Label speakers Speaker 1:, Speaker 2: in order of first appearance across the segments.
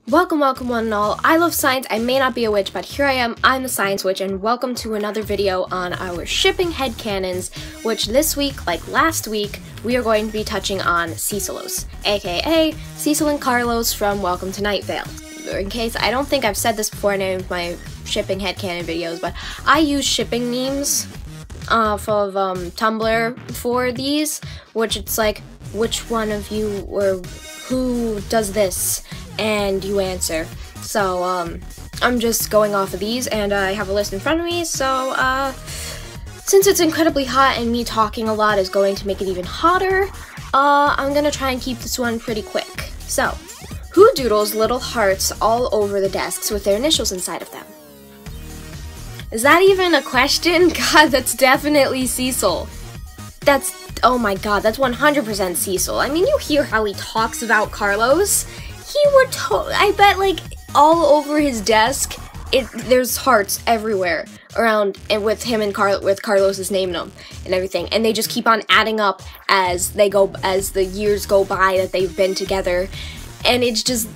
Speaker 1: Welcome one and all. I love science. I may not be a witch, but here I am. I'm the Science Witch, and welcome to another video on our shipping headcanons, which this week, like last week, we are going to be touching on Cecilos, aka Cecil and Carlos from Welcome to Night Vale. In case, I don't think I've said this before in any of my shipping headcanon videos, but I use shipping memes off of Tumblr for these, which it's like, which one of you or who does this? And you answer. So, I'm just going off of these, and I have a list in front of me, so, since it's incredibly hot and me talking a lot is going to make it even hotter, I'm gonna try and keep this one pretty quick. So, who doodles little hearts all over the desks with their initials inside of them? Is that even a question? God, that's definitely Cecil. Oh my god, that's 100% Cecil. I mean, you hear how he talks about Carlos. He would I bet, like, all over his desk, there's hearts everywhere around, and with him and with Carlos's name in them and everything, and they just keep on adding up as the years go by that they've been together, and it's just,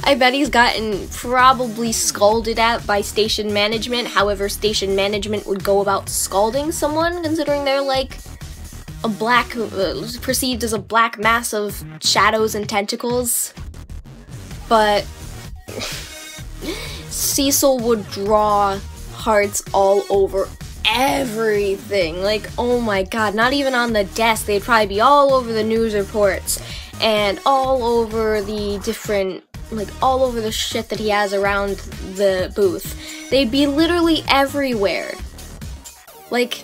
Speaker 1: I bet he's gotten probably scolded at by station management, however station management would go about scalding someone, considering they're, like, perceived as a black mass of shadows and tentacles. But Cecil would draw hearts all over everything. Like, oh my god, not even on the desk. They'd probably be all over the news reports and all over the different, like, all over the shit that he has around the booth. They'd be literally everywhere. Like,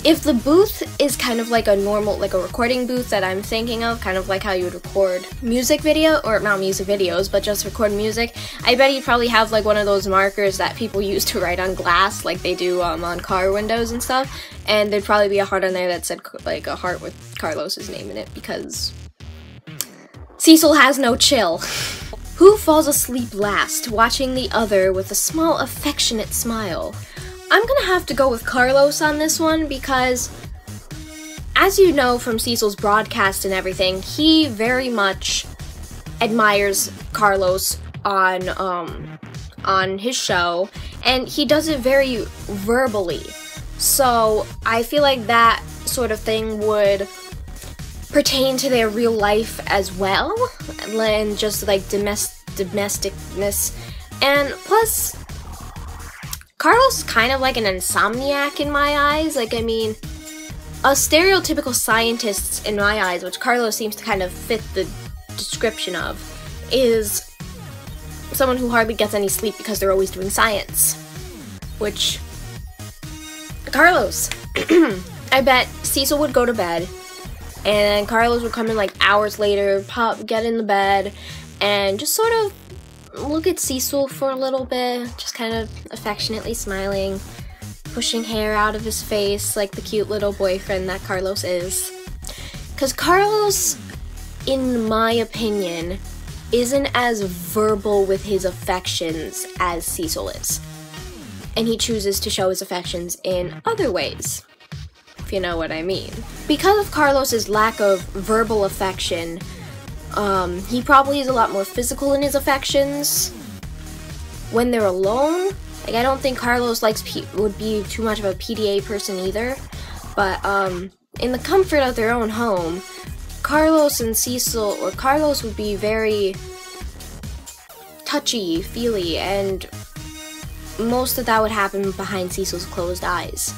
Speaker 1: if the booth is kind of like a normal, like a recording booth that I'm thinking of, kind of like how you would record music video, or not music videos, but just record music, I bet you'd probably have like one of those markers that people use to write on glass, like they do on car windows and stuff, and there'd probably be a heart on there that said, like, a heart with Carlos's name in it, because Cecil has no chill. Who falls asleep last, watching the other with a small affectionate smile? I'm gonna have to go with Carlos on this one because, as you know from Cecil's broadcast and everything, he very much admires Carlos on his show, and he does it very verbally. So I feel like that sort of thing would pertain to their real life as well, and just like domesticness, and plus, Carlos is kind of like an insomniac in my eyes. Like, I mean, a stereotypical scientist in my eyes, which Carlos seems to kind of fit the description of, is someone who hardly gets any sleep because they're always doing science. Which, Carlos, I bet Cecil would go to bed, and Carlos would come in like hours later, get in the bed, and just sort of look at Cecil for a little bit, just kind of affectionately smiling, pushing hair out of his face like the cute little boyfriend that Carlos is. Because Carlos, in my opinion, isn't as verbal with his affections as Cecil is. And he chooses to show his affections in other ways, if you know what I mean. Because of Carlos's lack of verbal affection, he probably is a lot more physical in his affections when they're alone. Like, I don't think Carlos would be too much of a PDA person either, but, in the comfort of their own home, Carlos and Cecil, or Carlos would be very touchy-feely, and most of that would happen behind Cecil's closed eyes.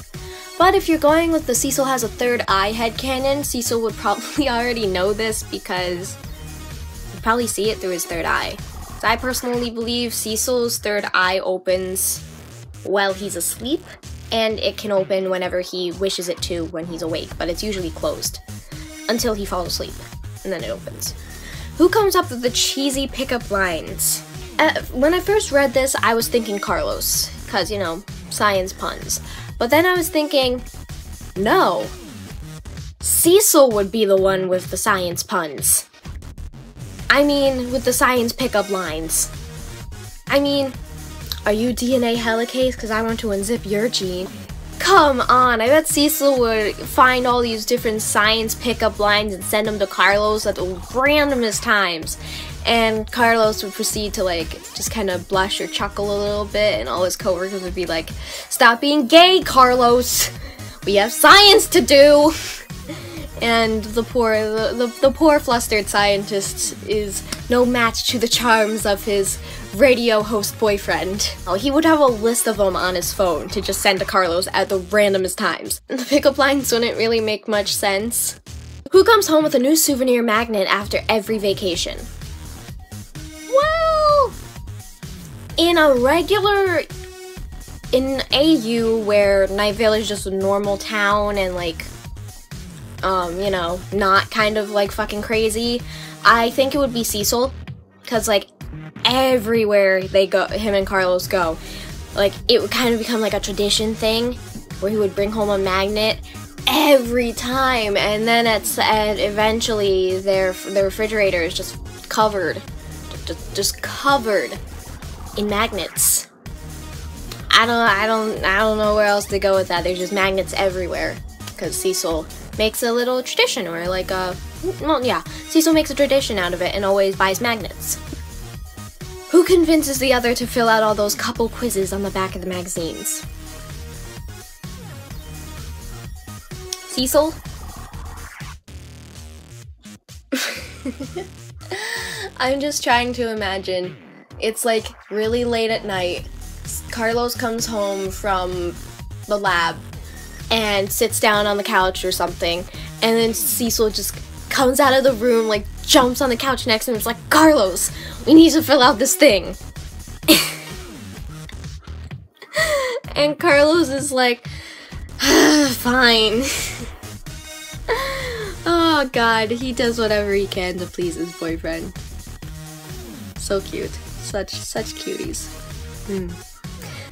Speaker 1: But if you're going with the Cecil has a third eye headcanon, Cecil would probably already know this because probably see it through his third eye. So I personally believe Cecil's third eye opens while he's asleep, and it can open whenever he wishes it to when he's awake, but it's usually closed until he falls asleep, and then it opens. Who comes up with the cheesy pickup lines? When I first read this, I was thinking Carlos, because, you know, science puns. But then I was thinking, no, Cecil would be the one with the science puns. I mean, with the science pickup lines. I mean, are you DNA helicase? Because I want to unzip your gene. Come on, I bet Cecil would find all these different science pickup lines and send them to Carlos at the randomest times. And Carlos would proceed to like just kind of blush or chuckle a little bit, and all his coworkers would be like, "Stop being gay, Carlos! We have science to do!" And the poor flustered scientist is no match to the charms of his radio host boyfriend. Oh, he would have a list of them on his phone to just send to Carlos at the randomest times. The pickup lines wouldn't really make much sense. Who comes home with a new souvenir magnet after every vacation? Well, in AU where Nightvale is just a normal town and like, you know, not kind of like fucking crazy, I think it would be Cecil, cause like everywhere they go, him and Carlos go, like it would kind of become like a tradition thing where he would bring home a magnet every time, and then eventually their refrigerator is just covered in magnets. I don't know where else to go with that. There's just magnets everywhere because Cecil makes a little tradition, or like Cecil makes a tradition out of it and always buys magnets. Who convinces the other to fill out all those couple quizzes on the back of the magazines? Cecil? I'm just trying to imagine. It's like really late at night. Carlos comes home from the lab and sits down on the couch or something, and then Cecil just comes out of the room, like jumps on the couch next to him and is like, "Carlos, we need to fill out this thing." And Carlos is like, "Fine." Oh god, he does whatever he can to please his boyfriend. So cute. Such cuties.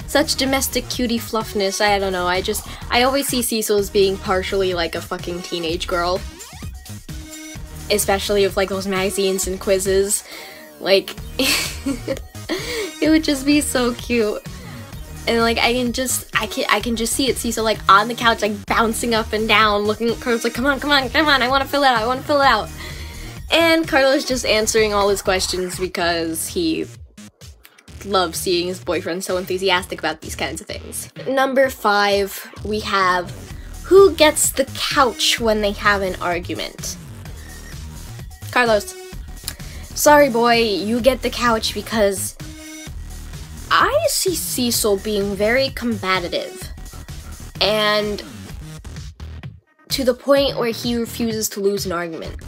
Speaker 1: Such domestic cutie fluffness. I don't know, I always see Cecil as being partially like a fucking teenage girl. Especially with like those magazines and quizzes. Like, it would just be so cute. And like I can just see it, Cecil like on the couch, like bouncing up and down, looking at Carlos like, come on, I wanna fill it out. And Carlos just answering all his questions because he loves seeing his boyfriend so enthusiastic about these kinds of things. Number 5, we have who gets the couch when they have an argument. Carlos. Sorry boy, you get the couch because I see Cecil being very combative, and to the point where he refuses to lose an argument.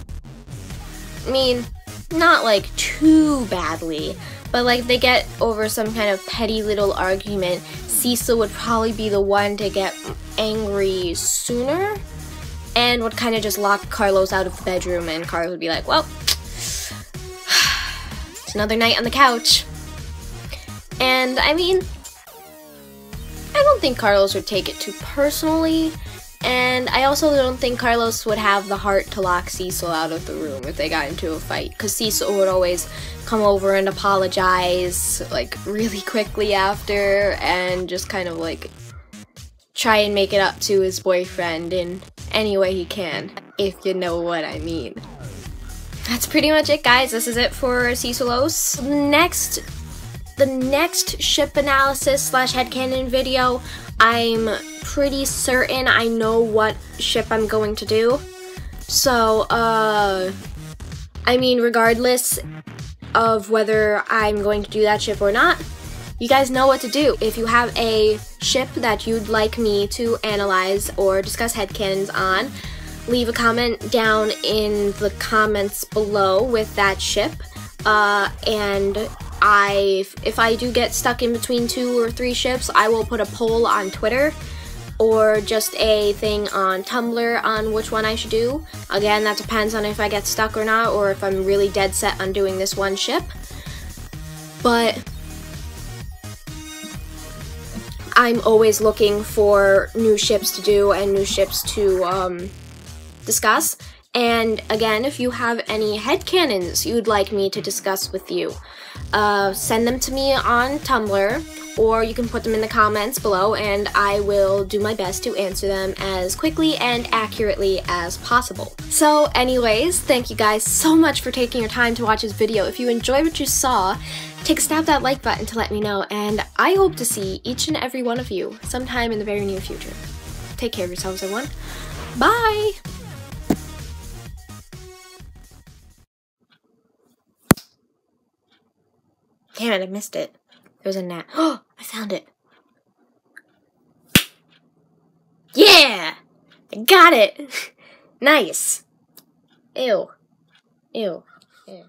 Speaker 1: I mean, not like too badly, but like if they get over some kind of petty little argument, Cecil would probably be the one to get angry sooner and would kind of just lock Carlos out of the bedroom, and Carlos would be like, well, it's another night on the couch. And I mean, I don't think Carlos would take it too personally, and I also don't think Carlos would have the heart to lock Cecil out of the room if they got into a fight, because Cecil would always come over and apologize like really quickly after, and just kind of like try and make it up to his boyfriend in any way he can, if you know what I mean. That's pretty much it, guys. This is it for Cecilos. The next ship analysis / headcanon video, I'm pretty certain I know what ship I'm going to do. So, I mean, regardless of whether I'm going to do that ship or not, you guys know what to do. If you have a ship that you'd like me to analyze or discuss headcanons on, leave a comment down in the comments below with that ship. And if I do get stuck in between 2 or 3 ships, I will put a poll on Twitter or just a thing on Tumblr on which one I should do. Again, that depends on if I get stuck or not, or if I'm really dead set on doing this one ship. But I'm always looking for new ships to do and new ships to discuss. And again, if you have any headcanons you'd like me to discuss with you, send them to me on Tumblr, or you can put them in the comments below and I will do my best to answer them as quickly and accurately as possible. So anyways, thank you guys so much for taking your time to watch this video. If you enjoyed what you saw, take a stab at that like button to let me know, and I hope to see each and every one of you sometime in the very near future. Take care of yourselves, everyone. Bye! Damn it, I missed it. There's a gnat. Oh, I found it. Yeah! I got it! Nice. Ew. Ew. Ew.